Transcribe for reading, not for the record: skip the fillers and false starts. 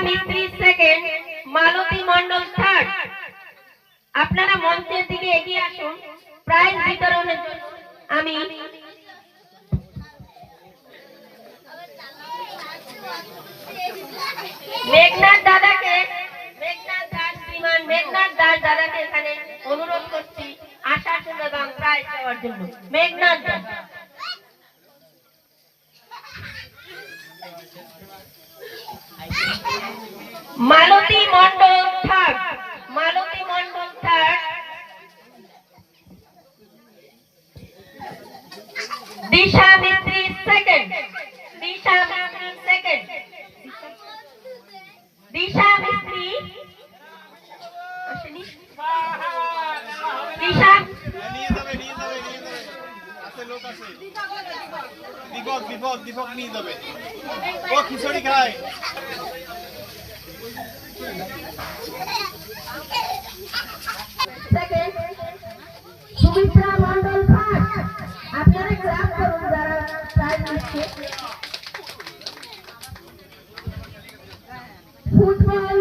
মিস্ত্রি সেকেন্ড, মালতী মণ্ডল থার্ড। আপনারা মঞ্চের দিকে এগিয়ে আসুন। প্রাইজ বিতরণের জন্য আমি মেঘনাথ দাদাকে, মেঘনাথ দাস, শ্রীমান মেঘনাথ দাস দাদাকে এখানে অনুরোধ করছি আসার জন্য এবং প্রাইজ দেওয়ার জন্য। মেঘনাথ দাস। মালতী মণ্ডল থার্ড, মালতী মণ্ডল থার্ড। দিশা মিস্ত্রি সেকেন্ড, দিশা মিস্ত্রি সেকেন্ড, দিশা মিস্ত্রি আসেনি। দিশা নিয়ে যাবে আছে লোক আছে। দীপক নিয়ে যাবে। ও খিচুড়ি খায়। সেকেন্ড সুমিত্রা মণ্ডল ফার্স্ট। আপনারা ক্লাস করুন যারা প্রাইজ নিচ্ছে। ফুটবল